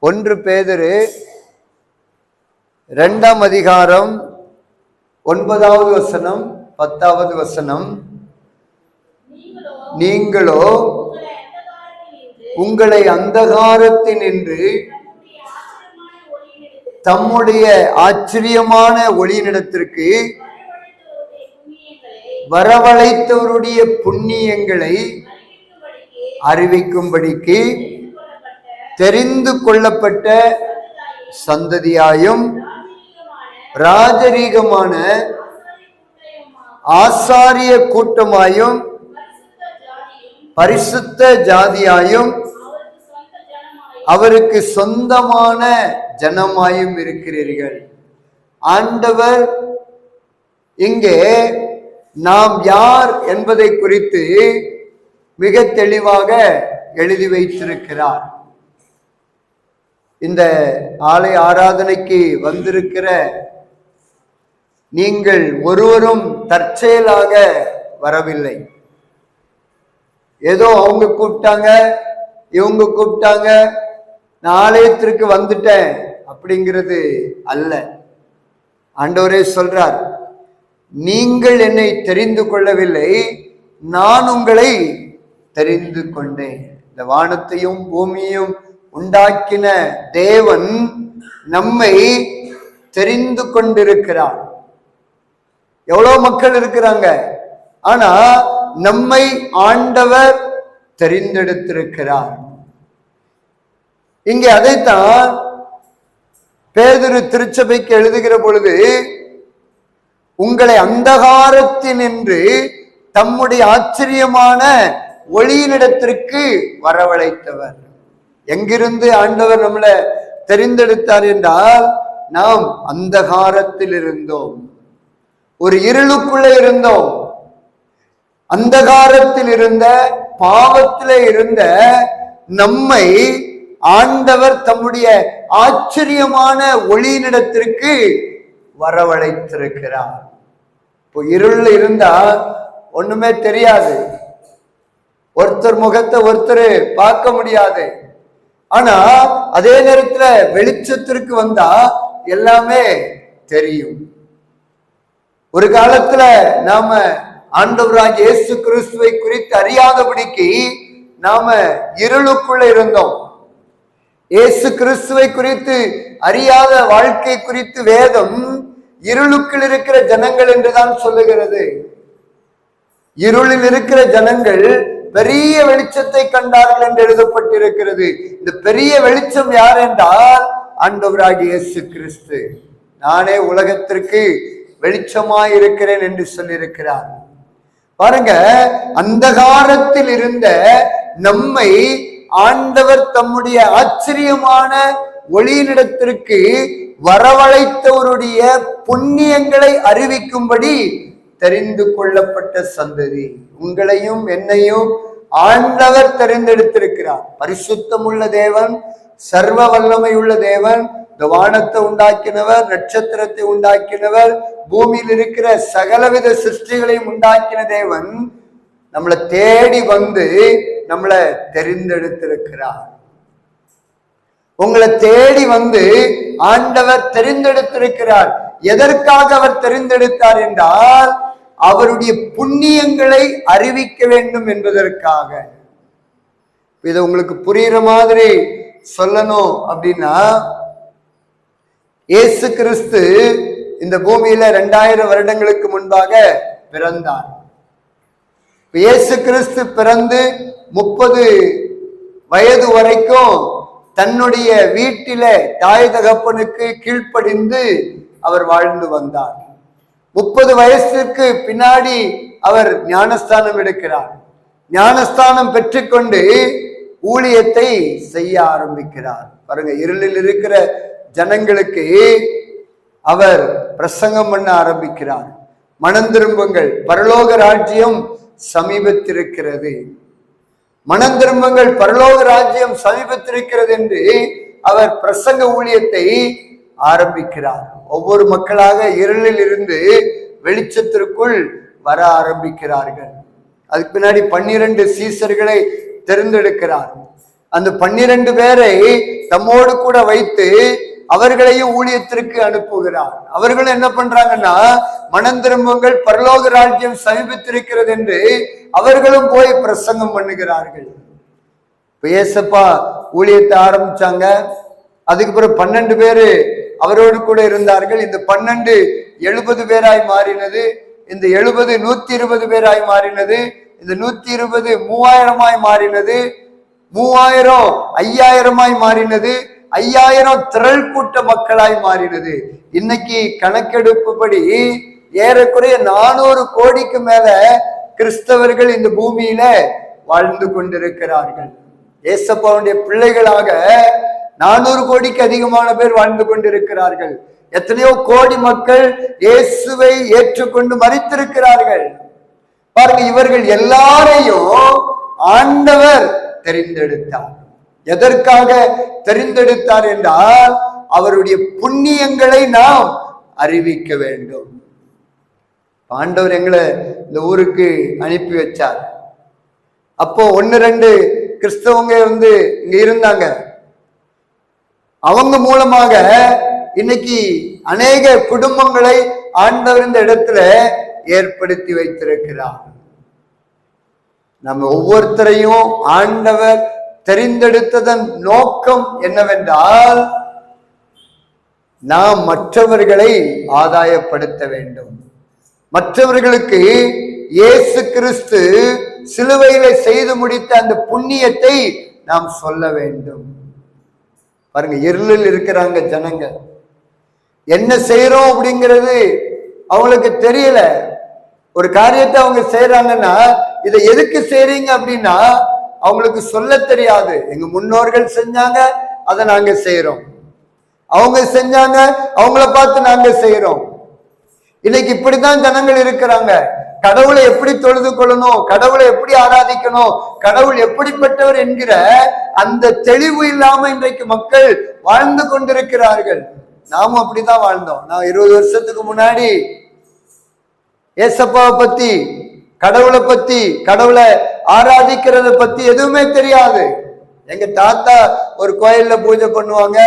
1 பேதுரு 2ஆம் அதிகாரம் 9வது வசனம் 10வது வசனம். நீங்களோ உங்களை அந்தகாரத்தினின்று தம்முடைய ஆச்சரியமான ஒளியினிடத்திற்கு வரவழைத்தவருடைய புண்ணியங்களை அறிவிக்கும்படிக்கு தெரிந்து கொள்ளப்பட்ட சந்ததியாயும் ராஜரீகமான ஆசாரிய கூட்டமாயும் பரிசுத்த ஜாதியாயும் அவருக்கு சொந்தமான ஜனமாயும் இருக்கிறீர்கள். ஆண்டவர் இங்கே நாம் யார் என்பதை குறித்து மிக தெளிவாக எழுதி வைத்திருக்கிறார். இந்த ஆலய ஆராதனைக்கு வந்திருக்கிற நீங்கள் ஒருவரும் தற்செயலாக வரவில்லை. ஏதோ அவங்க கூப்பிட்டாங்க, இவங்க கூப்பிட்டாங்க, நான் ஆலயத்திற்கு வந்துட்டேன் அப்படிங்கிறது அல்ல. ஆண்டவரே சொல்றார், நீங்கள் என்னை தெரிந்து கொள்ளவில்லை, நான் உங்களை தெரிந்து கொண்டேன். இந்த வானத்தையும் பூமியையும் உண்டாக்கின தேவன் நம்மை தெரிந்து கொண்டிருக்கிறார். எவ்வளவு மக்கள் இருக்கிறாங்க, ஆனா நம்மை ஆண்டவர் தெரிந்தெடுத்திருக்கிறார். இங்கே அதைத்தான் பேதுரு திருச்சபைக்கு எழுதுகிற பொழுது, உங்களை அந்தகாரத்தினின்று தம்முடைய ஆச்சரியமான ஒளியினிடத்திற்கு வரவழைத்தவர். எங்கிருந்து ஆண்டவர் நம்மளை தெரிந்தெடுத்தார் என்றால், நாம் அந்தகாரத்தில் இருந்தோம், ஒரு இருளுக்குள்ளே இருந்தோம். அந்தகாரத்தில் இருந்த, பாவத்திலே இருந்த நம்மை ஆண்டவர் தம்முடைய ஆச்சரியமான ஒளியினிடத்திற்கு வரவழைத்திருக்கிறார். இப்போ இருள் இருந்தா ஒண்ணுமே தெரியாது, ஒருத்தர் முகத்தை ஒருத்தர் பார்க்க முடியாது. ஆனா அதே நேரத்துல வெளிச்சத்திற்கு வந்தா எல்லாமே தெரியும். ஒரு காலத்துல நாம ஆண்டவராகிய இயேசு கிறிஸ்துவை குறித்து அறியாதபடிக்கு நாம இருளுக்குள்ள இருந்தோம். இயேசு கிறிஸ்துவை குறித்து அறியாத வாழ்க்கை குறித்து வேதம் இருளுக்குள் இருக்கிற ஜனங்கள் என்றுதான் சொல்லுகிறது. இருளில் இருக்கிற ஜனங்கள் பெரிய வெளிச்சத்தை கண்டார்கள் என்று எழுதப்பட்டிருக்கிறது. இந்த பெரிய வெளிச்சம் யார் என்றால் ஆண்டவராகிய இயேசு கிறிஸ்து. நானே உலகத்திற்கு வெளிச்சமாய் இருக்கிறேன் என்று சொல்லியிருக்கிறார். பாருங்க, அந்தகாரத்தில் இருந்த நம்மை ஆண்டவர் தம்முடைய ஆச்சரியமான ஒளியினிடத்திற்கு வரவழைத்தவருடைய புண்ணியங்களை அறிவிக்கும்படி தெரிந்து கொள்ளப்பட்ட சந்ததி. உங்களையும் என்னையும் ஆண்டவர் தெரிந்தெடுத்திருக்கிறார். பரிசுத்தமுள்ள தேவன், சர்வ வல்லமை உள்ள தேவன், இந்த வானத்தை உண்டாக்கினவர், நட்சத்திரத்தை உண்டாக்கினவர், பூமியில் இருக்கிற சகலவித சிருஷ்டிகளையும் உண்டாக்கின தேவன் நம்மளை தேடி வந்து நம்மளை தெரிந்தெடுத்திருக்கிறார். உங்களை தேடி வந்து ஆண்டவர் தெரிந்தெடுத்திருக்கிறார். எதற்காக அவர் தெரிந்தெடுத்தார் என்றால், அவருடைய புண்ணியங்களை அறிவிக்க வேண்டும் என்பதற்காக. இதை உங்களுக்கு புரியுற மாதிரி சொல்லணும் அப்படின்னா, இயேசு கிறிஸ்து இந்த பூமியில 2000 வருடங்களுக்கு முன்பாக பிறந்தார். இயேசு கிறிஸ்து பிறந்து 30 வயது வரைக்கும் தன்னுடைய வீட்டில தாய் தகப்பனுக்கு கீழ்ப்படிந்து அவர் வாழ்ந்து வந்தார். 30 வயசுக்கு பின்னாடி அவர் ஞானஸ்தானம் எடுக்கிறார். ஞானஸ்தானம் பெற்றுக்கொண்டு ஊழியத்தை செய்ய ஆரம்பிக்கிறார். பாருங்க, இருளில் இருக்கிற ஜனங்களுக்கு அவர் பிரசங்கம் பண்ண ஆரம்பிக்கிறார். மனம் திரும்புங்கள், பரலோக ராஜ்யம் சமீபத்திருக்கிறது. மனம் திரும்புங்கள், பரலோக ராஜ்யம் சமீபத்திருக்கிறது என்று அவர் பிரசங்க ஊழியத்தை ஆரம்பிக்கிறார். ஒவ்வொரு மக்களாக இருளில் இருந்து வெளிச்சத்திற்குள் வர ஆரம்பிக்கிறார்கள். அதுக்கு பின்னாடி 12 சீசர்களை தேர்ந்தெடுக்கிறார். அந்த 12 பேரை தம்மோடு கூட வைத்து அவர்களையும் ஊழியத்திற்கு அனுப்புகிறார். அவர்களும் என்ன பண்றாங்கன்னா, மனம் திரும்புங்கள், பரலோக ராஜ்யம் சமீபித்திருக்கிறது என்று அவர்களும் போய் பிரசங்கம் பண்ணுகிறார்கள். இப்ப ஏசப்பா ஊழியத்தை ஆரம்பிச்சாங்க. அதுக்கு பிறகு 12 பேரு அவரோடு கூட இருந்தார்கள். இந்த 12 70 பேராய் மாறினது. இந்த 70 120 பேராய் மாறினது. இந்த 120 3000 மாறினது. 3000 5000 மாறினது. 5000 திரள் கூட்ட மக்களாய் மாறினது. இன்னைக்கு கணக்கெடுப்பு படி ஏறக்குறைய 400 கோடிக்கு மேல கிறிஸ்தவர்கள் இந்த பூமியில வாழ்ந்து கொண்டிருக்கிறார்கள். ஏசப்பாவுடைய பிள்ளைகளாக 400 கோடிக்கு அதிகமான பேர் வாழ்ந்து கொண்டிருக்கிறார்கள். எத்தனையோ கோடி மக்கள் இயேசுவை ஏற்றுக்கொண்டு மரித்திருக்கிறார்கள். பாருங்க, இவர்கள் எல்லாரையும் ஆண்டவர் தெரிந்தெடுத்தார். எதற்காக தெரிந்தெடுத்தார் என்றால், அவருடைய புண்ணியங்களை நாம் அறிவிக்க வேண்டும். ஆண்டவர் எங்களை இந்த ஊருக்கு அனுப்பி வச்சார். அப்போ 1-2 கிறிஸ்தவங்க இங்க இருந்தாங்க. அவங்க மூலமாக இன்னைக்கு அநேக குடும்பங்களை ஆண்டவர் இந்த இடத்துல ஏற்படுத்தி வைத்திருக்கிறார். நம்ம ஒவ்வொருத்தரையும் ஆண்டவர் தெரிந்தெடுத்ததன் நோக்கம் என்னவென்றால், நாம் மற்றவர்களை ஆதாயப்படுத்த வேண்டும். மற்றவர்களுக்கு இயேசு கிறிஸ்து சிலுவையில செய்து முடித்த அந்த புண்ணியத்தை நாம் சொல்ல வேண்டும். பாருங்க, இருளில் இருக்கிறாங்க ஜனங்க. என்ன செய்யறோம் அப்படிங்கிறது அவங்களுக்கு தெரியல. ஒரு காரியத்தை அவங்க செய்யறாங்கன்னா, இதை எதுக்கு செய்றீங்க அப்படின்னா அவங்களுக்கு சொல்ல தெரியாது. எங்க முன்னோர்கள் செஞ்சாங்க, அதை நாங்க செய்யறோம். அவங்க செஞ்சாங்க, அவங்கள பார்த்து நாங்க செய்யறோம். இன்னைக்கு இப்படித்தான் ஜனங்கள் இருக்கிறாங்க. கடவுளை எப்படி தொழுது கொள்ளணும், கடவுளை எப்படி ஆராதிக்கணும், கடவுள் எப்படிப்பட்டவர் என்கிற அந்த தெளிவு இல்லாம இன்றைக்கு மக்கள் வாழ்ந்து கொண்டிருக்கிறார்கள். நாமும் அப்படிதான் வாழ்ந்தோம். நான் 20 வருஷத்துக்கு முன்னாடி ஏசப்பாவை பத்தி, கடவுளை பத்தி, கடவுளை ஆராதிக்கிறத பத்தி எதுவுமே தெரியாது. எங்க தாத்தா ஒரு கோயில்ல பூஜை பண்ணுவாங்க,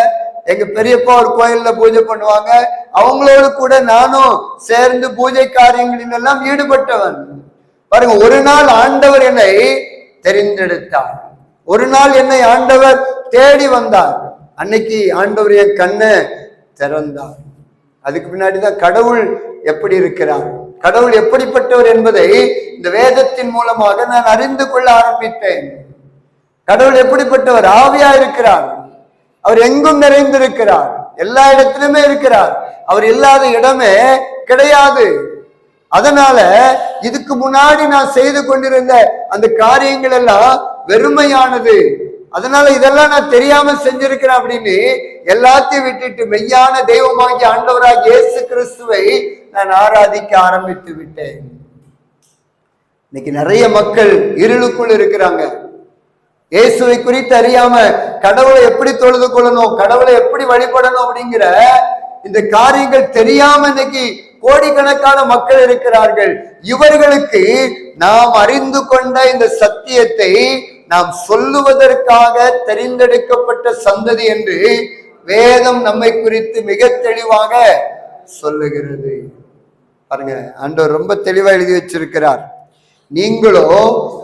எங்க பெரியப்பா ஒரு கோயில்ல பூஜை பண்ணுவாங்க. அவங்களோடு கூட நானும் சேர்ந்து பூஜை காரியங்களில் எல்லாம் ஈடுபட்டவன். பாருங்க, ஒரு நாள் ஆண்டவர் என்னை தெரிந்தெடுத்தார். ஒரு நாள் என்னை ஆண்டவர் தேடி வந்தார். அன்னைக்கு ஆண்டவர் என் கண்ணை திறந்தார். அதுக்கு பின்னாடிதான் கடவுள் எப்படி இருக்கிறார், கடவுள் எப்படிப்பட்டவர் என்பதை இந்த வேதத்தின் மூலமாக நான் அறிந்து கொள்ள ஆரம்பித்தேன். கடவுள் எப்படிப்பட்டவர்? ஆவியா இருக்கிறார். அவர் எங்கும் நிறைந்திருக்கிறார், எல்லா இடத்திலுமே இருக்கிறார். அவர் இல்லாத இடமே கிடையாது. அதனால இதுக்கு முன்னாடி நான் செய்து கொண்டிருந்த அந்த காரியங்கள் எல்லாம் வெறுமையானது. அதனால இதெல்லாம் நான் தெரியாம செஞ்சிருக்கிறேன் அப்படின்னு எல்லாத்தையும் விட்டுட்டு மெய்யான தெய்வமாகிய ஆண்டவராகிய இயேசு கிறிஸ்துவை நான் ஆராதிக்க ஆரம்பித்து விட்டேன். இன்னைக்கு நிறைய மக்கள் இருளுக்குள் இருக்கிறாங்க. இயேசுவை குறித்து அறியாம கடவுளை எப்படி தொழுது கொள்ளணும், கடவுளை எப்படி வழிபடணும் அப்படிங்கிற இந்த காரியங்கள் தெரியாம இன்னைக்கு கோடிக்கணக்கான மக்கள் இருக்கிறார்கள். இவர்களுக்கு நாம் அறிந்து கொண்ட இந்த சத்தியத்தை நாம் சொல்லுவதற்காக தெரிந்தெடுக்கப்பட்ட சந்ததி என்று வேதம் நம்மை குறித்து மிக தெளிவாக சொல்லுகிறது. பாருங்க, ஆண்டவர் ரொம்ப தெளிவா எழுதி வச்சிருக்கிறார். நீங்களோ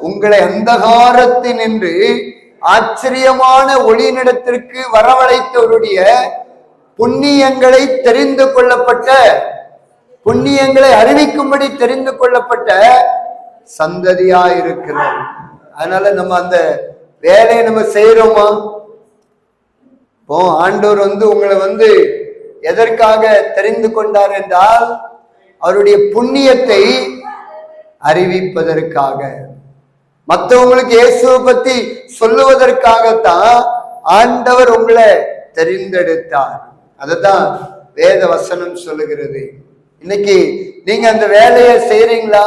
உங்களை அந்தகாரத்தினின்று ஆச்சரியமான ஒளியினிடத்திற்கு வரவழைத்தவருடைய புண்ணியங்களை தெரிந்து கொள்ளப்பட்ட, புண்ணியங்களை அறிவிக்கும்படி தெரிந்து கொள்ளப்பட்ட சந்ததியா இருக்கிறோம். அதனால நம்ம அந்த வேலையை நம்ம செய்யறோமா? இப்போ ஆண்டவர் உங்களை எதற்காக தெரிந்து கொண்டார் என்றால், அவருடைய புண்ணியத்தை அறிவிப்பதற்காக, மற்றவங்களுக்கு இயேசுவை பத்தி சொல்லுவதற்காகத்தான் ஆண்டவர் உங்களை தெரிந்தெடுத்தார். அதுதான் வேத வசனம் சொல்லுகிறது. இன்னைக்கு நீங்க அந்த வேலையை செய்யறீங்களா?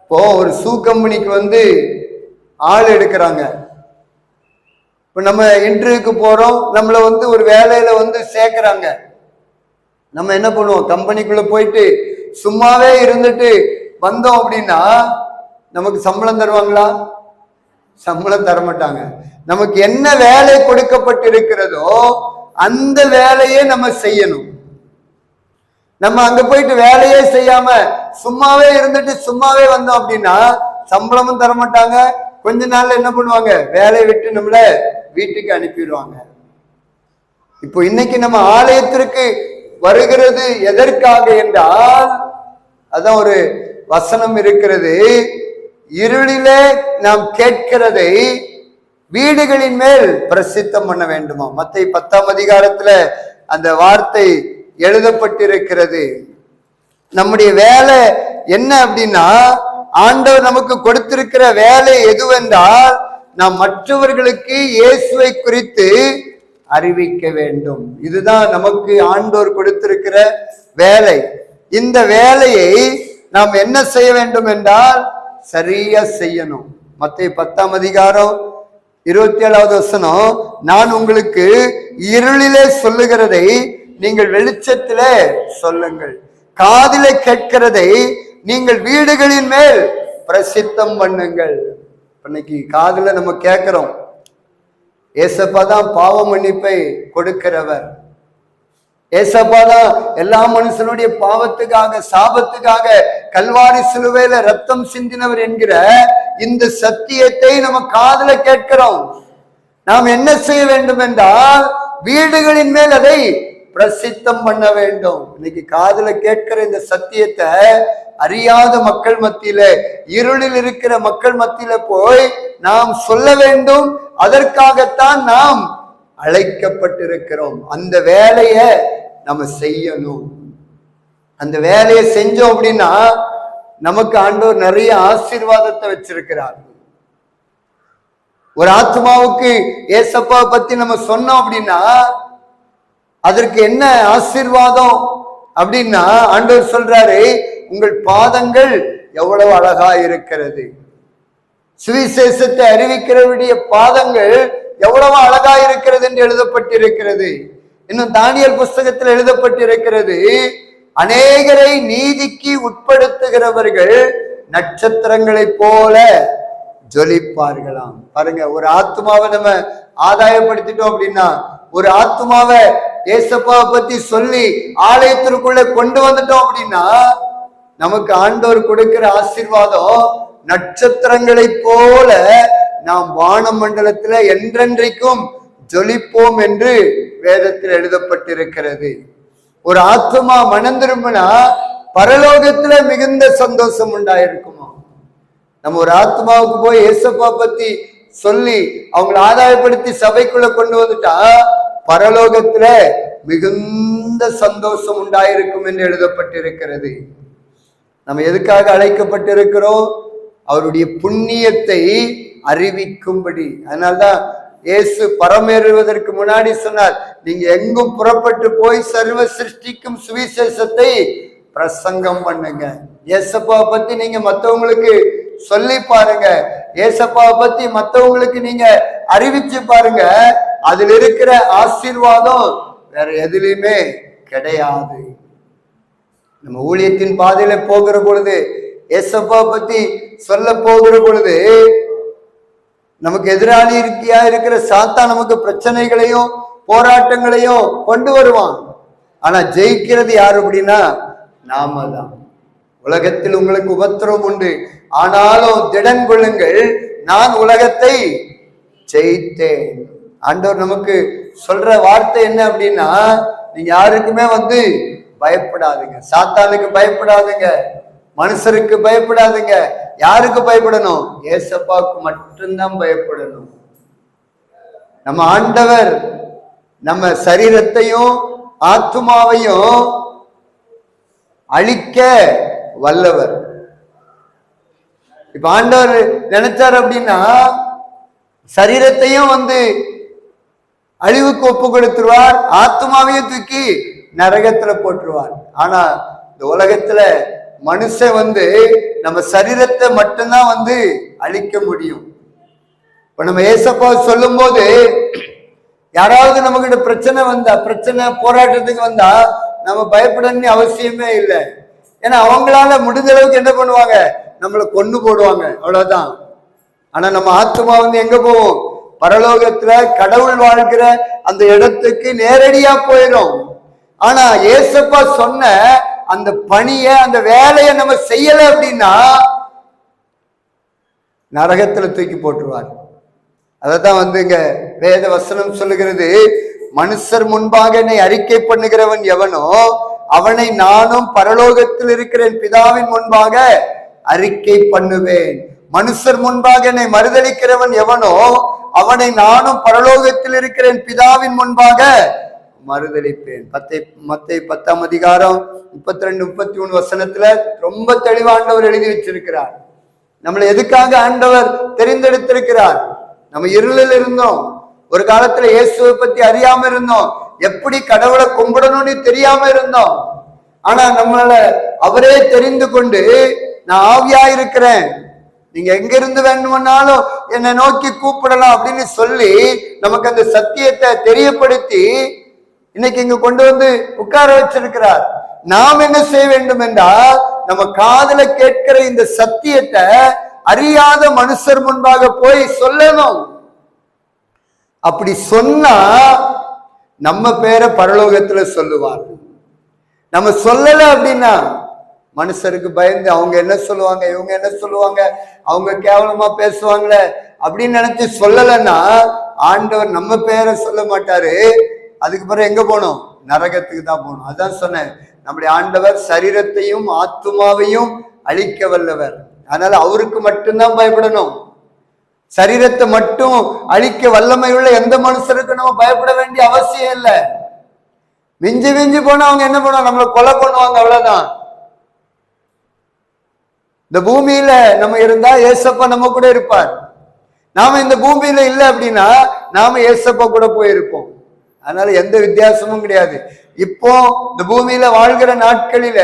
இப்போ ஒரு ஷூ கம்பெனிக்கு ஆள் எடுக்கிறாங்க. இப்ப நம்ம இன்டர்வியூக்கு போறோம், நம்மள ஒரு வேலையில சேர்க்கிறாங்க. நம்ம என்ன பண்ணுவோம்? கம்பெனிக்குள்ள போயிட்டு சும்மாவே இருந்துட்டு வந்தோம் அப்படின்னா நமக்கு சம்பளம் தருவாங்களா? சம்பளம் தர மாட்டாங்க. நமக்கு என்ன வேலை கொடுக்கப்பட்டிருக்கிறதோ அந்த வேலையே நம்ம செய்யணும். நம்ம அங்க போயிட்டு வேலையே செய்யாம சும்மாவே இருந்துட்டு சும்மாவே வந்தோம் அப்படின்னா சம்பளமும் தர மாட்டாங்க. கொஞ்ச நாள்ல என்ன பண்ணுவாங்க, வேலையை விட்டு நம்மள வீட்டுக்கு அனுப்பிடுவாங்க. இப்போ இன்னைக்கு நம்ம ஆலயத்திற்கு வருகிறது எதற்காக என்றால், அதான் ஒரு வசனம் இருக்கிறது, இருளிலே நாம் கேட்கிறதை வீடுகளின் மேல் பிரசித்தம் பண்ண வேண்டுமா. மத்தேயு 10ஆம் அதிகாரத்துல அந்த வார்த்தை எழுதப்பட்டிருக்கிறது. நம்முடைய வேலை என்ன அப்படின்னா, ஆண்டவர் நமக்கு கொடுத்திருக்கிற வேலை எதுவென்றால், நாம் மற்றவர்களுக்கு இயேசுவை குறித்து அறிவிக்க வேண்டும். இதுதான் நமக்கு ஆண்டவர் கொடுத்திருக்கிற வேலை. இந்த வேலையை நாம் என்ன செய்ய வேண்டும் என்றால் சரியா செய்யணும். மத்தேயு 10ஆம் அதிகாரம் 27வது வசனம், நான் உங்களுக்கு இருளிலே சொல்லுகிறதை நீங்கள் வெளிச்சத்திலே சொல்லுங்கள், காதிலே கேட்கிறதை நீங்கள் வீடுகளின் மேல் பிரசித்தம் பண்ணுங்கள். இன்னைக்கு காதுல நம்ம கேட்கிறோம், ஏசப்பா தான் பாவ மன்னிப்பை கொடுக்கிறவர், ஏசப்பா தான் எல்லா மனுஷனுடைய பாவத்துக்காக சாபத்துக்காக கல்வாரி சிலுவையில ரத்தம் சிந்தினவர் என்கிற இந்த சத்தியத்தை நம்ம காதுல கேட்கிறோம். நாம் என்ன செய்ய வேண்டும் என்றால் வீடுகளின் மேல் அதை பிரசித்தம் பண்ண வேண்டும். இன்னைக்கு காதுல கேட்கிற இந்த சத்தியத்தை அறியாத மக்கள் மத்தியில, இருளில் இருக்கிற மக்கள் மத்தியில போய் நாம் சொல்ல வேண்டும். அதற்காகத்தான் நாம் அழைக்கப்பட்டிருக்கிறோம். அந்த வேலையை நம்ம செய்யணும். அந்த வேலையை செஞ்சோம் அப்படின்னா நமக்கு ஆண்டவர் நிறைய ஆசீர்வாதத்தை வச்சிருக்கிறார். ஒரு ஆத்மாவுக்கு ஏசப்பா பத்தி நம்ம சொன்னோம் அப்படின்னா அதற்கு என்ன ஆசீர்வாதம் அப்படின்னா, ஆண்டவர் சொல்றாரு, உங்கள் பாதங்கள் எவ்வளவு அழகா இருக்கிறது. சுவிசேஷத்தை அறிவிக்கிறவருடைய பாதங்கள் எவ்வளவு அழகா இருக்கிறது என்று எழுதப்பட்டிருக்கிறது. இன்னும் தானியேல் புஸ்தகத்தில் எழுதப்பட்டிருக்கிறது, அநேகரை நீதிக்கு உட்படுத்துகிறவர்கள் நட்சத்திரங்களை போல ஜொலிப்பார்களாம். பாருங்க, ஒரு ஆத்மாவை நம்ம ஆதாயப்படுத்திட்டோம் அப்படின்னா, ஒரு ஆத்மாவை ஏசப்பாவை பத்தி சொல்லி ஆலயத்திற்குள்ள கொண்டு வந்துட்டோம் அப்படின்னா நமக்கு ஆண்டவர் கொடுக்கிற ஆசீர்வாதம் நட்சத்திரங்களை போல நாம் வான மண்டலத்துல என்றென்றைக்கும் ஜொலிப்போம் என்று வேதத்தில் எழுதப்பட்டிருக்கிறது. ஒரு ஆத்மா மனம் திரும்பினா பரலோகத்துல மிகுந்த சந்தோஷம் உண்டாயிருக்குமா. நம்ம ஒரு ஆத்மாவுக்கு போய் ஏசப்பா பத்தி சொல்லி அவங்களை ஆதாயப்படுத்தி சபைக்குள்ள கொண்டு வந்துட்டா பரலோகத்துல மிகுந்த சந்தோஷம் உண்டாயிருக்கும் என்று எழுதப்பட்டிருக்கிறது. நம்ம எதுக்காக அழைக்கப்பட்டிருக்கிறோம்? அவருடைய புண்ணியத்தை அறிவிக்கும்படி. அதனால்தான் இயேசு பரமேறுவதற்கு முன்னாடி சொன்னார், நீங்க எங்கும் புறப்பட்டு போய் சர்வ சிருஷ்டிக்கும் சுவிசேஷத்தை பிரசங்கம் பண்ணுங்க. ஏசப்பாவை பத்தி நீங்க மற்றவங்களுக்கு சொல்லி பாருங்க, ஏசப்பாவை பத்தி மற்றவங்களுக்கு நீங்க அறிவிச்சு பாருங்க. அதில் இருக்கிற ஆசீர்வாதம் வேற எதுலையுமே கிடையாது. நம்ம ஊழியத்தின் பாதையில போகிற பொழுது, ஏசப்பா பத்தி சொல்ல போகிற பொழுது, நமக்கு எதிராளியா இருக்கிற சாத்தா நமக்கு பிரச்சனைகளையும் போராட்டங்களையும் கொண்டு வருவான். ஆனா ஜெயிக்கிறது யாரு அப்படின்னா நாம தான். உலகத்தில் உங்களுக்கு உபத்திரவம் உண்டு, ஆனாலும் திடன் கொள்ளுங்கள், நான் உலகத்தை ஜெயித்தேன். ஆண்டவர் நமக்கு சொல்ற வார்த்தை என்ன அப்படின்னா, நீங்க யாருக்குமே பயப்படாதுங்க, சாத்தானுக்கு பயப்படாதுங்க, மனுஷருக்கு பயப்படாதுங்க. யாருக்கு பயப்படணும்? ஏசப்பாவுக்கு மட்டும்தான் பயப்படணும். நம்ம ஆண்டவர் நம்ம சரீரத்தையும் ஆத்துமாவையும் அழிக்க வல்லவர். இப்ப ஆண்டவர் நினைச்சார் அப்படின்னா சரீரத்தையும் அழிவுக்கு ஒப்பு கொடுத்துருவார், ஆத்மாவையும் தூக்கி நரகத்துல போட்டுருவார். ஆனா இந்த உலகத்துல மனுஷன் நம்ம சரீரத்தை மட்டும்தான் அழிக்க முடியும். இப்ப நம்ம ஏசப்பா சொல்லும் போது யாராவது நம்ம கிட்ட பிரச்சனை போராட்டத்துக்கு வந்தா நம்ம பயப்படணும்னு அவசியமே இல்லை. ஏன்னா அவங்களால முடிஞ்ச அளவுக்கு என்ன பண்ணுவாங்க, நம்மளை கொண்டு போடுவாங்க, அவ்வளவுதான். ஆனா நம்ம ஆத்மா எங்க போவோம்? பரலோகத்துல கடவுள் வாழ்கிற அந்த இடத்துக்கு நேரடியா போயிடும். ஆனா ஏசப்பா சொன்ன அந்த பணிய, அந்த வேலையை நம்ம செய்யல அப்படின்னா நரகத்துல தூக்கி போட்டுருவார். அததான் இங்க வேத வசனம் சொல்லுகிறது, மனுஷர் முன்பாக என்னை அறிக்கை பண்ணுகிறவன் எவனோ அவனை நானும் பரலோகத்தில் இருக்கிற பிதாவின் முன்பாக அறிக்கை பண்ணுவேன். மனுஷர் முன்பாக என்னை மறுதலிக்கிறவன் எவனோ அவனை நானும் பரலோகத்தில் இருக்கிற பிதாவின் முன்பாக மறுதலிப்பேன். மத்தேயு 10ஆம் அதிகாரம் 32, 33 வசனத்துல ரொம்ப தெளிவாண்டவர் எழுதி வச்சிருக்கிறார். நம்மளை எதுக்காக ஆண்டவர் தெரிந்தெடுத்திருக்கிறார்? நம்ம இருளில் இருந்தோம், ஒரு காலத்துல இயேசுவை பத்தி அறியாம இருந்தோம், எப்படி கடவுளை கும்பிடணும்னு தெரியாம இருந்தோம். ஆனா நம்மள அவரே தெரிந்து கொண்டு, நான் ஆவியா இருக்கிறேன், நீங்க எங்க இருந்து வேண்டுமானாலும் என்னை நோக்கி கூப்பிடலாம் அப்படின்னு சொல்லி நமக்கு அந்த சத்தியத்தை தெரியப்படுத்தி இன்னைக்கு இங்க கொண்டு உட்கார வச்சிருக்கிறார். நாம் என்ன செய்ய வேண்டும் என்றால், நம்ம காதுல கேட்கிற இந்த சத்தியத்தை அறியாத மனுஷர் முன்பாக போய் சொல்லணும். அப்படி சொன்னா நம்ம பேரை பரலோகத்துல சொல்லுவார். நம்ம சொல்லல அப்படின்னா மனுஷருக்கு பயந்து அவங்க என்ன சொல்லுவாங்க, இவங்க என்ன சொல்லுவாங்க, அவங்க கேவலமா பேசுவாங்களே அப்படின்னு நினைச்சு சொல்லலைன்னா ஆண்டவர் நம்ம பேரை சொல்ல மாட்டாரு. அதுக்கு பிறகு எங்க போகணும்? நரகத்துக்கு தான் போகணும். அதான் சொன்னேன், நம்முடைய ஆண்டவர் சரீரத்தையும் ஆத்துமாவையும் அழிக்க வல்லவர். அதனால அவருக்கு மட்டும்தான் பயப்படணும். சரீரத்தை மட்டும் அழிக்க வல்லமை உள்ள எந்த மனுஷருக்கு நம்ம பயப்பட வேண்டிய அவசியம் இல்லை. மிஞ்சி மிஞ்சி போனா அவங்க என்ன பண்ணுவாங்க? நம்மளை கொலை பண்ணுவாங்க, அவ்வளவுதான். இந்த பூமியில நம்ம இருந்தா ஏசப்பா நம்ம கூட இருப்பார். நாம இந்த பூமியில இல்லை அப்படின்னா நாம ஏசப்பா கூட போயிருப்போம். அதனால எந்த வித்தியாசமும் கிடையாது. இப்போ இந்த பூமியில வாழ்கிற நாட்களில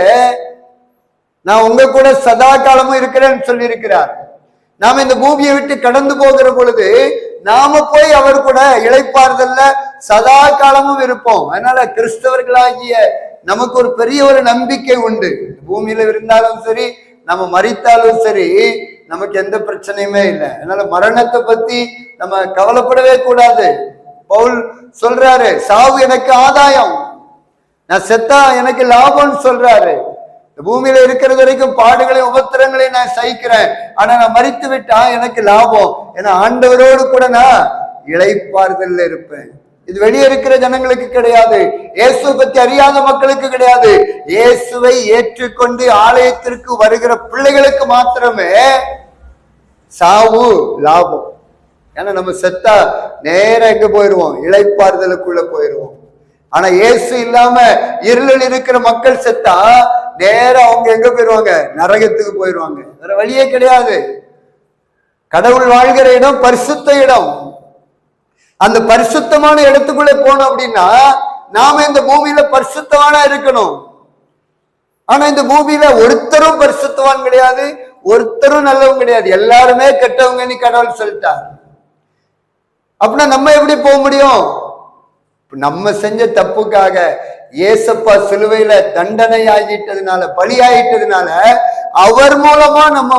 நான் உங்க கூட சதா காலமும் இருக்கிறேன்னு சொல்லி இருக்கிறார். நாம இந்த பூமியை விட்டு கடந்து போகிற பொழுது நாம போய் அவர் கூட இளைப்பாறுதல்ல சதா காலமும் இருப்போம். அதனால கிறிஸ்தவர்களாகிய நமக்கு ஒரு பெரிய ஒரு நம்பிக்கை உண்டு. பூமியில இருந்தாலும் சரி, நம்ம மரித்தாலும் சரி, நமக்கு எந்த பிரச்சனையுமே இல்லை. அதனால மரணத்தை பத்தி நம்ம கவலைப்படவே கூடாது. பவுல் சொல்றாரு, சாவு எனக்கு ஆதாயம், நான் செத்தா எனக்கு லாபம்னு சொல்றாரு. பூமியில இருக்கிறது வரைக்கும் பாடுகளையும் உபத்திரங்களையும் நான் சகிக்கிறேன், ஆனா நான் மரித்து விட்டா எனக்கு லாபம், ஏன்னா ஆண்டவரோடு கூட நான் இளைப்பாறுதல் இருப்பேன். இது வெளியே இருக்கிற ஜனங்களுக்கு கிடையாது, இயேசுவை பத்தி அறியாத மக்களுக்கு கிடையாது. இயேசுவை ஏற்றுக்கொண்டு ஆலயத்திற்கு வருகிற பிள்ளைகளுக்கு மாத்திரமே சாவு லாபம். ஏன்னா நம்ம செத்தா நேரம் எங்க போயிருவோம்? இளைப்பாறுதலுக்குள்ள போயிருவோம். ஆனா இயேசு இல்லாம இருளில் இருக்கிற மக்கள் செத்தா நேரம் அவங்க எங்க போயிருவாங்க? நரகத்துக்கு போயிருவாங்க. வேற வழியே கிடையாது. கடவுள் வாழ்கிற இடம் பரிசுத்த இடம். அந்த பரிசுத்தமான இடத்துக்குள்ள போனோம் அப்படின்னா நாம இந்த பூமியில பரிசுத்தவானா இருக்கணும். ஆனா இந்த பூமியில ஒருத்தரும் பரிசுத்தவான் கிடையாது, ஒருத்தரும் நல்லவங்க கிடையாது, எல்லாருமே கெட்டவங்க நீ கடவுள் சொல்லிட்டார். அப்படின்னா நம்ம எப்படி போக முடியும்? நம்ம செஞ்ச தப்புக்காக ஏசப்பா சிலுவையில தண்டனை ஆகிட்டதுனால, பலியாயிட்டதுனால அவர் மூலமா நம்ம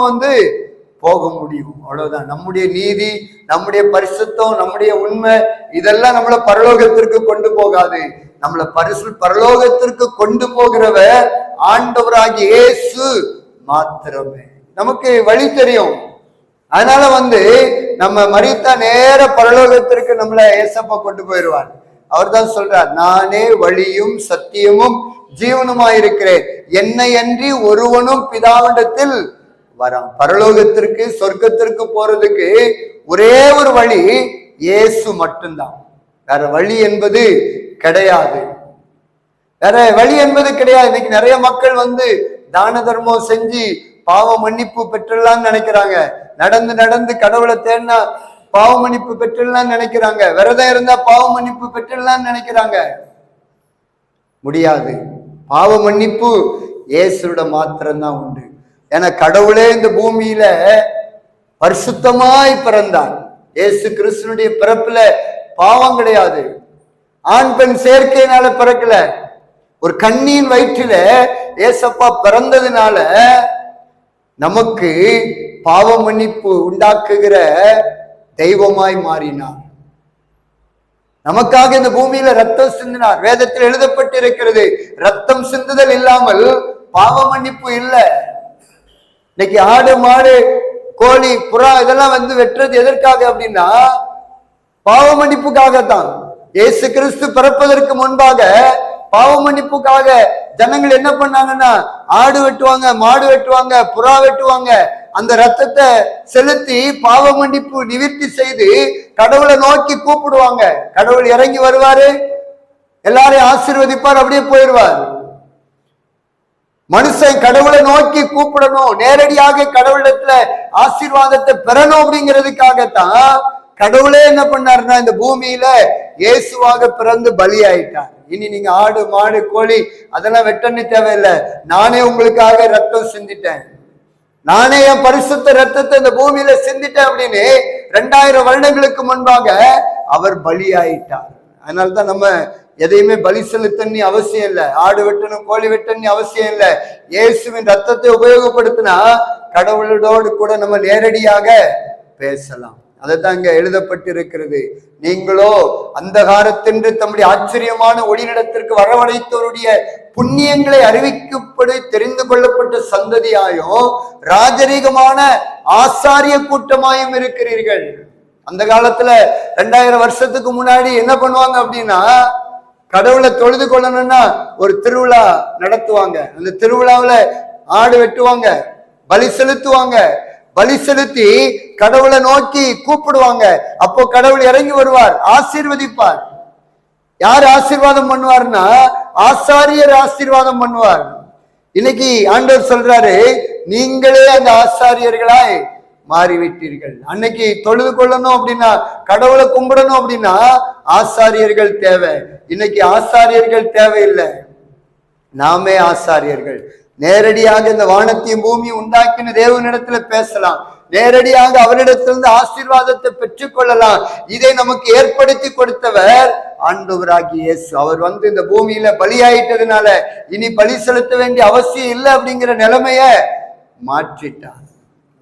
போக முடியும். அவ்வளவுதான். நம்முடைய நீதி, நம்முடைய பரிசுத்தம், நம்முடைய உண்மை இதெல்லாம் நம்மள பரலோகத்திற்கு கொண்டு போகாது. நம்மள பரலோகத்திற்கு கொண்டு போகிறவர் ஆண்டவராகிய இயேசு மாத்திரமே. நமக்கு வழி தெரியும். அதனால நம்ம மரித்தா நேர பரலோகத்திற்கு நம்மள ஏசப்பா கொண்டு போயிடுவார். அவர் தான் சொல்றார், நானே வழியும் சத்தியமும் ஜீவனுமாயிருக்கிறேன், என்னை அன்றி ஒருவனும் பிதாவிடத்தில் வரான். பரலோகத்திற்கு சொர்க்கத்திற்கு போறதுக்கு ஒரே ஒரு வழி இயேசு மட்டும்தான். வேற வழி என்பது கிடையாது. வேற வழி என்பது கிடையாது. இன்னைக்கு நிறைய மக்கள் தான தர்மம் செஞ்சு பாவ மன்னிப்பு பெற்றலாம்னு நினைக்கிறாங்க. நடந்து நடந்து கடவுளை தேடினா பாவ மன்னிப்பு பெற்றலாம்னு நினைக்கிறாங்க. விரதம் இருந்தா பாவ மன்னிப்பு பெற்றலாம்னு நினைக்கிறாங்க. முடியாது. பாவ மன்னிப்பு இயேசுட மாத்திரம்தான் உண்டு. ஏன்னா கடவுளே இந்த பூமியில பரிசுத்தமாய் பிறந்தார். இயேசு கிறிஸ்துனுடைய பிறப்புல பாவம் கிடையாது. ஆண் பெண் சேர்க்கையினால பிறக்கல. ஒரு கண்ணியின் வயிற்றில ஏசப்பா பிறந்ததுனால நமக்கு பாவ மன்னிப்பு உண்டாக்குகிற தெய்வமாய் மாறினார். நமக்காக இந்த பூமியில ரத்தம் சிந்தினார். வேதத்தில் எழுதப்பட்டிருக்கிறது, ரத்தம் சிந்துதல் இல்லாமல் பாவ மன்னிப்பு இல்லை. இன்னைக்கு ஆடு மாடு கோழி புறா இதெல்லாம் வெட்டுறது எதற்காக அப்படின்னா பாவ மன்னிப்புக்காகத்தான். இயேசு கிறிஸ்து பிறப்பதற்கு முன்பாக பாவ மன்னிப்புக்காக ஜனங்கள் என்ன பண்ணாங்கன்னா ஆடு வெட்டுவாங்க, மாடு வெட்டுவாங்க, புறா வெட்டுவாங்க. அந்த ரத்தத்தை செலுத்தி பாவ மன்னிப்பு நிவர்த்தி செய்து கடவுளை நோக்கி கூப்பிடுவாங்க. கடவுள் இறங்கி வருவாரு, எல்லாரையும் ஆசீர்வதிப்பார், அப்படியே போயிடுவார். மனுஷன் கடவுளை நோக்கி கூப்பிடணும், நேரடியாக கடவுளத்துல ஆசீர்வாதத்தை பெறணும் அப்படிங்கிறதுக்காகத்தான் கடவுளே என்ன பண்ணாருன்னா இந்த பூமியில இயேசுவாக பிறந்து பலி ஆயிட்டார். இனி நீங்க ஆடு மாடு கோழி அதெல்லாம் வெட்டன்னு தேவையில்லை, நானே உங்களுக்காக ரத்தம் சிந்திட்டேன், நானே என் பரிசுத்த ரத்தத்தை இந்த பூமியில சிந்திட்டேன் அப்படின்னு 2000 வருடங்களுக்கு முன்பாக அவர் பலி ஆயிட்டார். அதனால்தான் நம்ம எதையுமே பலி செலுத்தன்னு அவசியம் இல்லை, ஆடு வெட்டணும் கோழி வெட்டன்னு அவசியம் இல்லை. இயேசுவின் ரத்தத்தை உபயோகப்படுத்தினா கடவுளோடு கூட நம்ம நேரடியாக பேசலாம். அதைத்தான் இங்க எழுதப்பட்டிருக்கிறது. நீங்களோ அந்தகாரத்தென்று தம்முடைய ஆச்சரியமான ஒளிநிடத்திற்கு வரவழைத்தவருடைய புண்ணியங்களை அறிவிக்கப்படி தெரிந்து கொள்ளப்பட்ட சந்ததியாயும் ராஜரீகமான ஆசாரிய கூட்டமாயும் இருக்கிறீர்கள். அந்த காலத்துல 2000 வருஷத்துக்கு முன்னாடி என்ன பண்ணுவாங்க அப்படின்னா கடவுளை தொழுது கொள்ளணும்னா ஒரு திருவிழா நடத்துவாங்க. அந்த திருவிழாவில ஆடு வெட்டுவாங்க, பலி செலுத்துவாங்க, பலி செலுத்தி கடவுளை நோக்கி கூப்பிடுவாங்க. அப்போ கடவுள் இறங்கி வருவார், ஆசீர்வதிப்பார். யார் ஆசீர்வாதம் பண்ணுவார்னா ஆசாரியர் ஆசீர்வாதம் பண்ணுவார். இன்னைக்கு ஆண்டவர் சொல்றாரு, நீங்களே அந்த ஆசாரியர்களாய் மாறிவிட்டீர்கள். அன்னைக்கு தொழுது கொள்ளணும் அப்படின்னா கடவுளை கும்பிடணும் அப்படின்னா ஆசாரியர்கள் தேவை. இன்னைக்கு ஆசாரியர்கள் தேவையில்லை, நாமே ஆசாரியர்கள். நேரடியாக இந்த வானத்தையும் பூமியும் உண்டாக்கின தேவனிடத்துல பேசலாம், நேரடியாக அவரிடத்திலிருந்து ஆசீர்வாதத்தை பெற்றுக் கொள்ளலாம். இதை நமக்கு ஏற்படுத்தி கொடுத்தவர் ஆண்டவராகிய இயேசு. அவர் இந்த பூமியில பலியாயிட்டதுனால இனி பலி செலுத்த வேண்டிய அவசியம் இல்லை அப்படிங்கிற நிலைமைய மாற்றிட்டார்.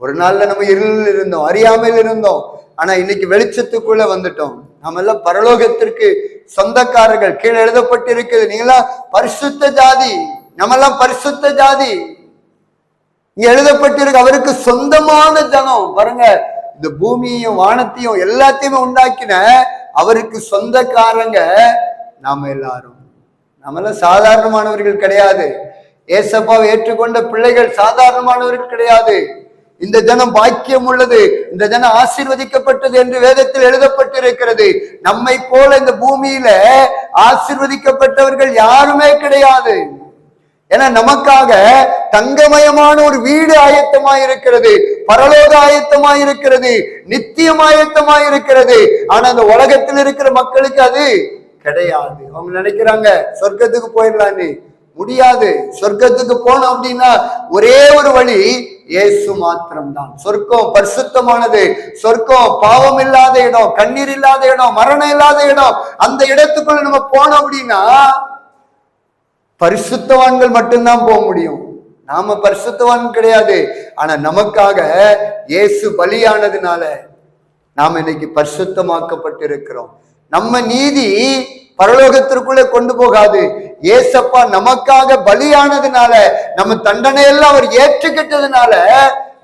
ஒரு நாள்ல நம்ம இருளில் இருந்தோம், அறியாமையில் இருந்தோம், ஆனா இன்னைக்கு வெளிச்சத்துக்குள்ள வந்துட்டோம். நம்ம எல்லாம் பரலோகத்திற்கு சொந்தக்காரர்கள். கீழே எழுதப்பட்டு இருக்குது, நீங்களாம் பரிசுத்த ஜாதி, நம்மெல்லாம் பரிசுத்த ஜாதி. இங்க எழுதப்பட்டிருக்கு அவருக்கு சொந்தமான ஜனம். பாருங்க, இந்த பூமியையும் வானத்தையும் எல்லாத்தையுமே உண்டாக்கின அவருக்கு சொந்தக்காரங்க நாம எல்லாரும். நம்மெல்லாம் சாதாரணமானவர்கள் கிடையாது. ஏசப்பாவை ஏற்றுக்கொண்ட பிள்ளைகள் சாதாரணமானவர்கள் கிடையாது. இந்த ஜனம் பாக்கியம் உள்ளது, இந்த ஜனம் ஆசீர்வதிக்கப்பட்டது என்று வேதத்தில் எழுதப்பட்டிருக்கிறது. நம்மை போல இந்த பூமியில ஆசீர்வதிக்கப்பட்டவர்கள் யாருமே கிடையாது. ஏன்னா நமக்காக தங்கமயமான ஒரு வீடு ஆயத்தமாய் இருக்கிறது, பரலோக ஆயத்தமாய் இருக்கிறது, நித்தியம் ஆயத்தமாய் இருக்கிறது. ஆனா அந்த உலகத்தில் இருக்கிற மக்களுக்கு அது கிடையாது. அவங்க நினைக்கிறாங்க சொர்க்கத்துக்கு போயிடலான்னு. முடியாது. சொர்க்கத்துக்கு போனோம் அப்படின்னா ஒரே ஒரு வழி, இயேசு மாத்திரம்தான். சொர்க்கம் பரிசுத்தமானது, சொர்க்கம் பாவம் இல்லாத இடம், கண்ணீர் இல்லாத இடம், மரணம் இல்லாத இடம். அந்த இடத்துக்குள்ள நம்ம போனோம் அப்படின்னா பரிசுத்தவான்கள் மட்டும்தான் போக முடியும். நாம பரிசுத்தவான் கிடையாது. ஆனா நமக்காக இயேசு பலியானதுனால நாம இன்னைக்கு பரிசுத்தமாக்கப்பட்டிருக்கிறோம். நம்ம நீதி பரலோகத்திற்குள்ளே கொண்டு போகாது. ஏசப்பா நமக்காக பலியானதுனால, நம்ம தண்டனையெல்லாம் அவர் ஏற்றுக்கிட்டதுனால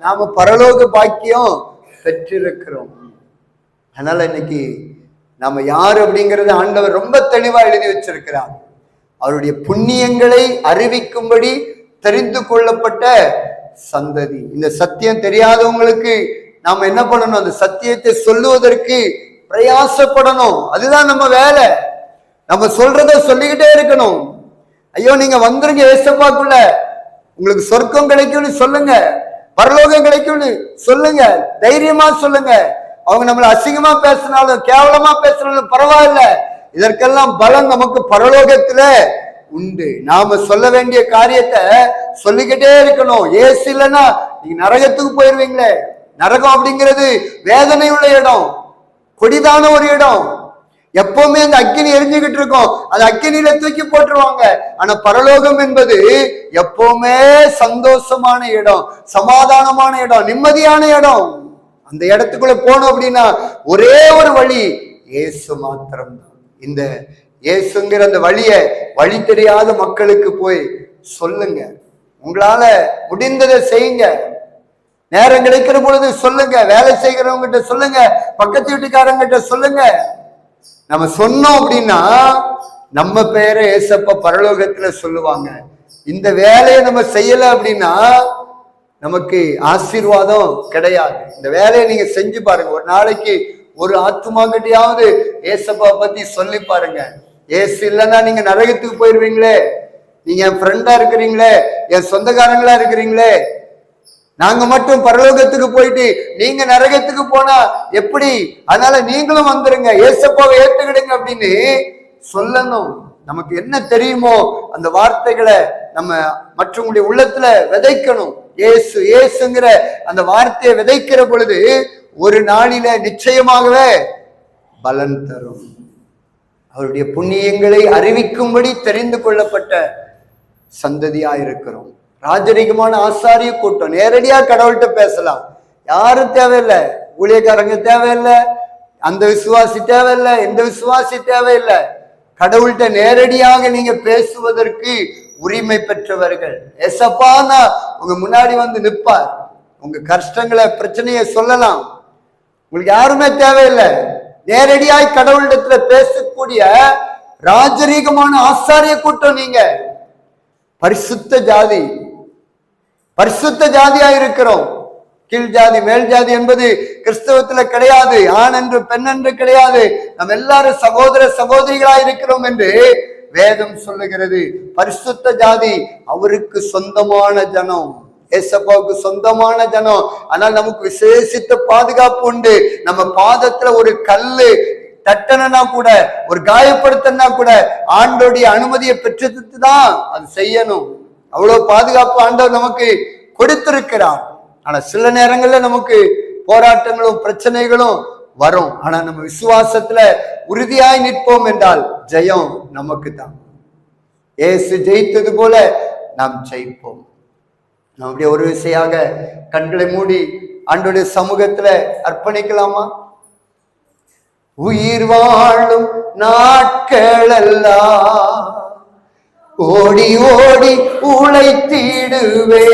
நாம பரலோக பாக்கியம் பெற்றிருக்கிறோம். அதனால இன்னைக்கு நாம யாரு அப்படிங்கறது ஆண்டவர் ரொம்ப தெளிவா எழுதி வச்சிருக்கிறார். அவருடைய புண்ணியங்களை அறிவிக்கும்படி தெரிந்து கொள்ளப்பட்ட சந்ததி. இந்த சத்தியம் தெரியாதவங்களுக்கு நாம என்ன பண்ணணும்? அந்த சத்தியத்தை சொல்லுவதற்கு பிரயாசப்படணும். அதுதான் நம்ம வேலை. நம்ம சொல்றத சொல்லிக்கிட்டே இருக்கணும். ஐயோ நீங்க வந்துருங்க ஏசப்பாக்குள்ள, உங்களுக்கு சொர்க்கம் கிடைக்கும்னு சொல்லுங்க, பரலோகம் கிடைக்கும்னு சொல்லுங்க, தைரியமா சொல்லுங்க. அவங்க நம்மள அசிங்கமா பேசினாலும் கேவலமா பேசினாலும் பரவாயில்ல, இதற்கெல்லாம் பலம் நமக்கு பரலோகத்துல உண்டு. நாம சொல்ல வேண்டிய காரியத்தை சொல்லிக்கிட்டே இருக்கணும். ஏசு இல்லைன்னா நீங்க நரகத்துக்கு போயிருவீங்களே. நரகம் அப்படிங்கிறது வேதனை உள்ள இடம், கொடிதான ஒரு இடம். எப்பவுமே அந்த அக்கினி எரிஞ்சுக்கிட்டு இருக்கும், அந்த அக்கினியில தூக்கி போட்டுருவாங்க. ஆனா பரலோகம் என்பது எப்பவுமே சந்தோஷமான இடம், சமாதானமான இடம், நிம்மதியான இடம். அந்த இடத்துக்குள்ள போனோம் அப்படின்னா ஒரே ஒரு வழி, இயேசு மாத்திரம்தான். இந்த இயேசுங்கிற அந்த வழி தெரியாத மக்களுக்கு போய் சொல்லுங்க. உங்களால முடிந்ததை செய்யுங்க. நேரம் கிடைக்கிற பொழுது சொல்லுங்க. வேலை செய்கிறவங்க கிட்ட சொல்லுங்க, பக்கத்து வீட்டுக்காரங்க கிட்ட சொல்லுங்க. நம்ம சொன்னோம் அப்படின்னா நம்ம பேரை ஏசப்பா பரலோகத்துல சொல்லுவாங்க. இந்த வேலையை நம்ம செய்யல அப்படின்னா நமக்கு ஆசீர்வாதம் கிடையாது. இந்த வேலையை நீங்க செஞ்சு பாருங்க. ஒரு நாளைக்கு ஒரு ஆத்துமா கிட்டையாவது ஏசப்பா பத்தி சொல்லி பாருங்க. ஏசு இல்லைன்னா நீங்க நரகத்துக்கு போயிருவீங்களே. நீங்க என் ஃப்ரெண்டா இருக்கிறீங்களே, என் சொந்தக்காரங்களா இருக்கிறீங்களே, நாங்க மட்டும் பரலோகத்துக்கு போயிட்டு நீங்க நரகத்துக்கு போனா எப்படி? அதனால நீங்களும் வந்துருங்க, ஏசப்பாவை ஏத்துக்கிடுங்க அப்படின்னு சொல்லணும். நமக்கு என்ன தெரியுமோ அந்த வார்த்தைகளை நம்ம மற்றவங்களுடைய உள்ளத்துல விதைக்கணும். ஏசு ஏசுங்கிற அந்த வார்த்தையை விதைக்கிற பொழுது ஒரு நாளில நிச்சயமாகவே பலன் தரும். அவருடைய புண்ணியங்களை அறிவிக்கும்படி தெரிந்து கொள்ளப்பட்ட சந்ததியா இருக்கிறோம். ராஜரிகமான ஆசாரிய கூட்டம், நேரடியா கடவுள்கிட்ட பேசலாம். யாரும் தேவையில்லை, ஊழியக்காரங்க தேவையில்லை, அந்த விசுவாசி தேவையில்லை, எந்த விசுவாசி தேவையில்லை. கடவுள்கிட்ட நேரடியாக நீங்க பேசுவதற்கு உரிமை பெற்றவர்கள். ஏசப்பானா உங்க முன்னாடி வந்து நிற்பார். உங்க கஷ்டங்களை பிரச்சனையை சொல்லலாம். உங்களுக்கு யாருமே தேவையில்லை. நேரடியாய் கடவுளிடத்துல பேசக்கூடிய ராஜரீகமான ஆசாரிய கூட்டம் நீங்க. பரிசுத்த ஜாதி, பரிசுத்த ஜாதியா இருக்கிறோம். கீழ் ஜாதி மேல் ஜாதி என்பது கிறிஸ்தவத்துல கிடையாது. ஆண் என்று பெண் என்று கிடையாது. நம்ம எல்லாரும் சகோதர சகோதரிகளா இருக்கிறோம் என்று வேதம் சொல்லுகிறது. பரிசுத்த ஜாதி அவருக்கு சொந்தமான ஜனம், ஏசப்பாவுக்கு சொந்தமான ஜனம். ஆனால் நமக்கு விசேஷித்த பாதுகாப்பு உண்டு. நம்ம பாதத்துல ஒரு கல்லு தட்டனா கூட, ஒரு காயப்படுத்தினா கூட ஆண்டோடைய அனுமதியை பெற்றுட்டு தான் அது செய்யணும். அவ்வளவு பாதுகாப்பு ஆண்டவர் நமக்கு கொடுத்திருக்கிறார். ஆனா சில நேரங்கள்ல நமக்கு போராட்டங்களும் பிரச்சனைகளும் வரும். ஆனா நம்ம விசுவாசத்துல உறுதியாய் நிற்போம் என்றால் ஜெயம் நமக்கு தான். ஏசு ஜெயித்தது போல நாம் ஜெயிப்போம். நம்முடைய ஒரு விசையாக கண்களை மூடி ஆண்டோடைய சமூகத்துல அர்ப்பணிக்கலாமா? உயிர் வாழும் நாட்களெல்லாம் ஓடி ஓடி உழைத்திடுவே,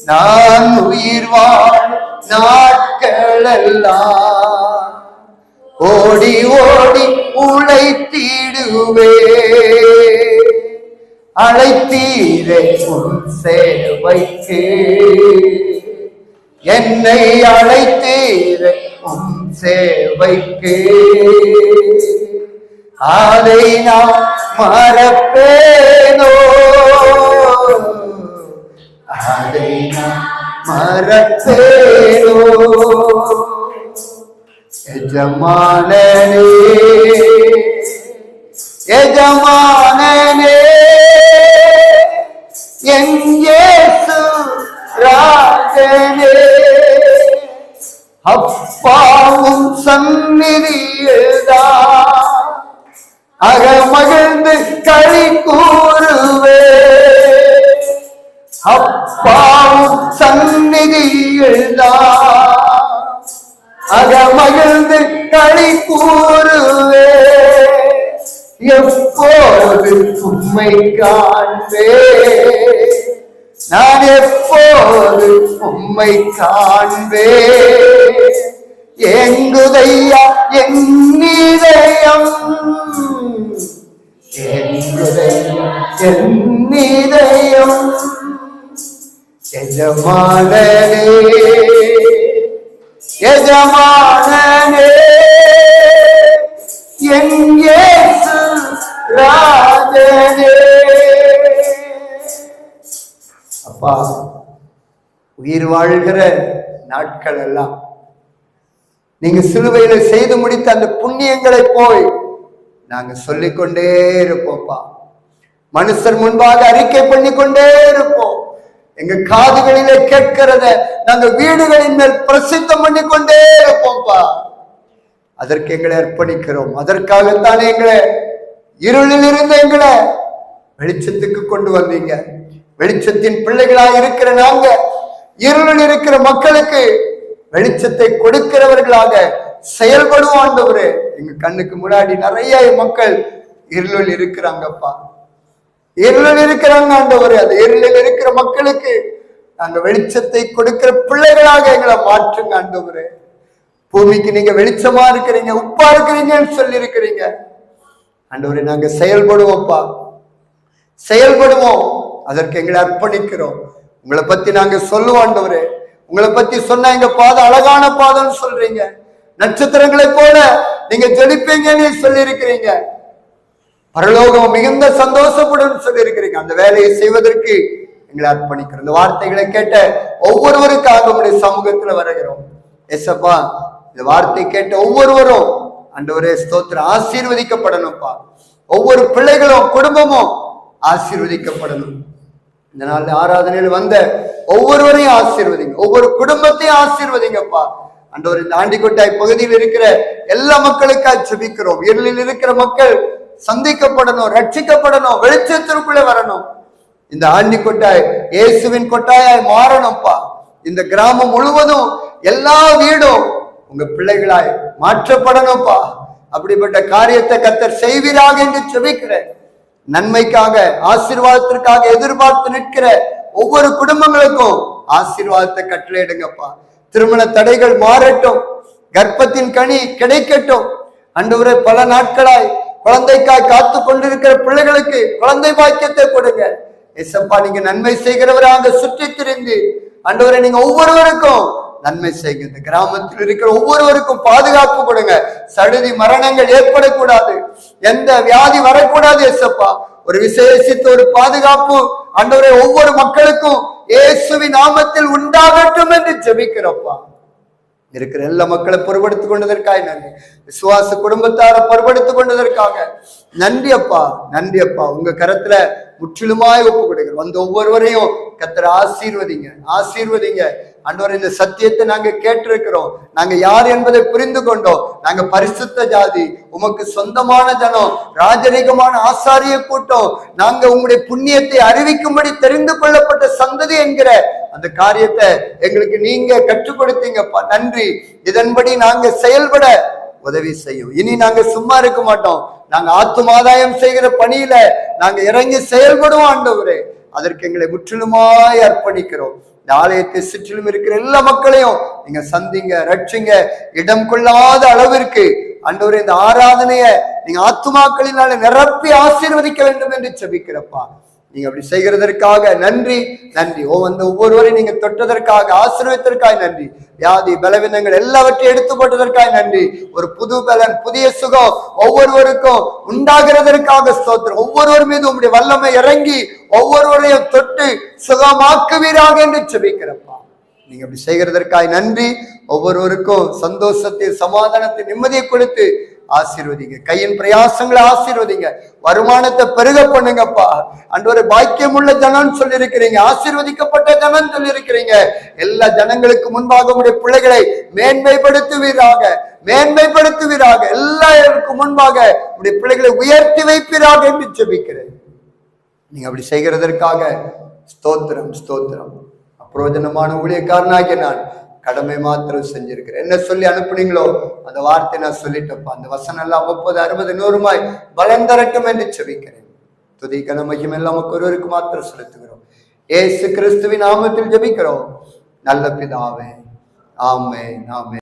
நான் உயிர் வாழும் நாட்களெல்லாம் ஓடி ஓடி உழைத்திடுவே, அழைத்தீரே உன் சேவைக்கு, என்னை அழைத்தீரே உன் சேவைக்கு, அதை நான் மறப்பேனோ, அதை நான் மறப்பேனோ, எஜமானனே எஜமானனே என் இயேசு ராஜனே, அப்பாவும் சந்நிதியில்தான் அகமகிழ்ந்து களி கூறுவே, அப்பாவும் சந்நிதியில்தான் அகமகிழ்ந்து களி கூறுவே, எப்போது உம்மை காண்பே, நான் எப்போது உம்மை காண்பே, எங்குதையா என் இதயம், எங்குதையா என் இதயம், எஜமானனே எஜமானனே என் இயேசு ராஜனே. அப்பா, உயிர் வாழ்கிற நாட்கள் எல்லாம் நீங்க சிலுவையில செய்து முடித்த அந்த புண்ணியங்களை போய் நாங்க சொல்லிக்கொண்டே இருப்போம்ப்பா. மனுஷர் முன்பாக அறிக்கை பண்ணிக்கொண்டே இருப்போம். எங்க காதுகளிலே கேட்கிறத நாங்க வீடுகளின் மேல் பிரசித்தம் பண்ணிக்கொண்டே இருப்போம்ப்பா. அதற்கு எங்களை அர்ப்பணிக்கிறோம். அதற்காகத்தானே எங்களை இருளில் இருந்த எங்களை வெளிச்சத்துக்கு கொண்டு வந்தீங்க. வெளிச்சத்தின் பிள்ளைகளாக இருக்கிற நாங்க இருளில் இருக்கிற மக்களுக்கு வெளிச்சத்தை கொடுக்கிறவர்களாக செயல்படுவோம் ஆண்டவரே. எங்க கண்ணுக்கு முன்னாடி நிறைய மக்கள் இருளில் இருக்கிறாங்கப்பா, இருளில் இருக்கிறாங்க ஆண்டவரே. அந்த இருளில் இருக்கிற மக்களுக்கு நாங்க வெளிச்சத்தை கொடுக்கிற பிள்ளைகளாக எங்களை மாற்றுங்க ஆண்டவரே. பூமிக்கு நீங்க வெளிச்சமா இருக்கிறீங்க, உப்பா இருக்கிறீங்கன்னு சொல்லி இருக்கிறீங்க ஆண்டவரே. நாங்க செயல்படுவோம்ப்பா, செயல்படுவோம். அதற்கு எங்களை அர்ப்பணிக்கிறோம். உங்களை பத்தி நாங்க சொல்லுவோம் ஆண்டவரே. உங்களை பத்தி சொன்னா எங்க பாதம் அழகான பாதம்னு சொல்றீங்க. நட்சத்திரங்களை போல நீங்க ஜொலிப்பீங்கன்னு சொல்லி இருக்கிறீங்க. பரலோகம் மிகுந்த சந்தோஷப்படும் சொல்லி இருக்கிறீங்க. அந்த வேலையை செய்வதற்கு எங்களை அர்ப்பணிக்கிறோம். இந்த வார்த்தைகளை கேட்ட ஒவ்வொருவருக்காக உங்களுடைய சமூகத்துல வருகிறோம். எஸ்அப்பா, இந்த வார்த்தை கேட்ட ஒவ்வொருவரும் ஆண்டவரே ஸ்தோத்திரம் ஆசீர்வதிக்கப்படணும்ப்பா. ஒவ்வொரு பிள்ளைகளும் குடும்பமும் ஆசீர்வதிக்கப்படணும். இந்த நாள் ஆராதனையில் வந்த ஒவ்வொருவரையும் ஆசீர்வதிங்க, ஒவ்வொரு குடும்பத்தையும் ஆசீர்வதிங்கப்பா. ஆண்டவர் இந்த ஆண்டிக்கொட்டாய் பகுதியில் இருக்கிற எல்லா மக்களுக்காக ஜெபிக்கிறோம். இருளில் இருக்கிற மக்கள் சந்திக்கப்படணும், ரட்சிக்கப்படணும், வெளிச்சத்திற்குள்ளே வரணும். இந்த ஆண்டிக்கொட்டாய் இயேசுவின் கொட்டாயாய் மாறணும்ப்பா. இந்த கிராமம் முழுவதும் எல்லா வீடும் உங்க பிள்ளைகளாய் மாற்றப்படணும்ப்பா. அப்படிப்பட்ட காரியத்தை கர்த்தர் செய்வீராக என்று ஜெபிக்கிறேன். நன்மைக்காக ஆசீர்வாதத்திற்காக எதிர்பார்த்து நிற்கிற ஒவ்வொரு குடும்பங்களுக்கும் ஆசீர்வாதத்தை கட்டளையிடுங்கப்பா. திருமண தடைகள் மாறட்டும், கர்ப்பத்தின் கனி கிடைக்கட்டும். ஆண்டவரே, பல நாட்களாய் குழந்தைக்காய் காத்து கொண்டிருக்கிற பிள்ளைகளுக்கு குழந்தை பாக்கியத்தை கொடுங்க. ஏசப்பா, நீங்க நன்மை செய்கிறவராக சுற்றி திரிந்து ஆண்டவரே நீங்க ஒவ்வொருவருக்கும் நன்மை செய்யுங்க. இந்த கிராமத்தில் இருக்கிற ஒவ்வொருவருக்கும் பாதுகாப்பு கொடுங்க. சடுதி மரணங்கள் ஏற்படக்கூடாது, எந்த வியாதி வரக்கூடாது. ஏசப்பா, ஒரு விசேஷித்த ஒரு பாதுகாப்பு ஆண்டவரே ஒவ்வொரு மக்களுக்கும் இயேசுவின் நாமத்தில் உண்டாகட்டும் என்று ஜெபிக்கிறப்பா. இருக்கிற எல்லா மக்களை பொறுப்படுத்திக் கொண்டதற்காக நன்றி. விசுவாச குடும்பத்தாரை பொறுப்படுத்திக் கொண்டதற்காக நன்றி அப்பா, நன்றி அப்பா. உங்க கரத்துல முற்றிலுமாய் ஒப்பு கொடுக்கிறோம். வந்த ஒவ்வொருவரையும் கர்த்தர் ஆசீர்வதிங்க, ஆசீர்வதிங்க. ஆண்டவரே, இந்த சத்தியத்தை நாங்க கேட்டிருக்கிறோம், நாங்க யார் என்பதை புரிந்து கொண்டோம். நாங்க பரிசுத்த ஜாதி, உமக்கு சொந்தமான ஜனம், ராஜரீகமான ஆசாரிய கூட்டம். நாங்க உங்களுடைய புண்ணியத்தை அறிவிக்கும்படி தெரிந்து கொள்ளப்பட்ட சந்ததி என்கிற அந்த காரியத்தை எங்களுக்கு நீங்க கற்றுக் கொடுத்தீங்கப்பா, நன்றி. இதன்படி நாங்க செயல்பட உதவி செய்யும். இனி நாங்க சும்மா இருக்க மாட்டோம். நாங்க ஆத்துமாதாயம் செய்கிற பணியில நாங்க இறங்கி செயல்படுவோம் ஆண்டவரே. அதற்கு எங்களை முற்றிலுமாய் அர்ப்பணிக்கிறோம். இந்த ஆலயத்தை சுற்றிலும் இருக்கிற எல்லா மக்களையும் நீங்க சந்திங்க, ரட்சிங்க. இடம் கொள்ளாத அளவிற்கு ஆண்டவரே இந்த ஆராதனைய நீங்க ஆத்துமாக்களினால நிரப்பி ஆசீர்வதிக்க வேண்டும் என்று ஜெபிக்கிறப்பா. நீங்க அப்படி செய்கிறதற்காக நன்றி, நன்றி. வந்த ஒவ்வொருவரையும் நீங்க தொட்டதற்காக, ஆசீர்வதித்ததற்காக நன்றி. வியாதி பலவீனங்கள் எல்லாவற்றையும் எடுத்து போட்டதற்காக நன்றி. ஒரு புது பலன், புதிய சுகம் ஒவ்வொருவருக்கும் உண்டாகிறதற்காக ஸ்தோத்திரம். ஒவ்வொருவர் மீது உங்களுடைய வல்லமை இறங்கி ஒவ்வொருவரையும் தொட்டு சுகமாக்குவீராக என்று ஜெபிக்கிறப்பா. நீங்க அப்படி செய்கிறதற்காக நன்றி. ஒவ்வொருவருக்கும் சந்தோஷத்தை, சமாதானத்தை, நிம்மதியை கொடுத்து ஆசீர்வதிங்க. கையின் பிரயாசங்களை ஆசீர்வதிங்க. வருமானத்தை பெருக பண்ணுங்கப்பா. ஆண்டவரே, பாக்கியம் உள்ள ஜனம் சொல்லி இருக்கிறீங்க, ஆசீர்வதிக்கப்பட்ட ஜனம் சொல்லி இருக்கிறீங்க. எல்லா ஜனங்களுக்கு முன்பாக உடைய பிள்ளைகளை மேன்மைப்படுத்துவீராக, மேன்மைப்படுத்துவீராக. எல்லாருக்கும் முன்பாக உடைய பிள்ளைகளை உயர்த்தி வைப்பீராக என்று ஜெபிக்கிறேன். நீங்க அப்படி செய்கிறதற்காக ஸ்தோத்திரம், ஸ்தோத்திரம். அப்பிரோஜனமான ஊழியக்காரனாகிய நான் கடமை மாத்திரம் செஞ்சிருக்கிறேன். என்ன சொல்லி அனுப்புனீங்களோ அந்த வார்த்தை நான் சொல்லிட்டப்பா. அந்த வசனம் எல்லாம் 30, 60, 100 பலன் தரட்டும் என்று ஜெபிக்கிறேன். துதி கன மகிமை எல்லாம் ஒருவருக்கு மாத்திரம் செலுத்துகிறோம். இயேசு கிறிஸ்துவின் நாமத்தில் ஜெபிக்கிறோம் நல்ல பிதாவே, ஆமென், ஆமென்.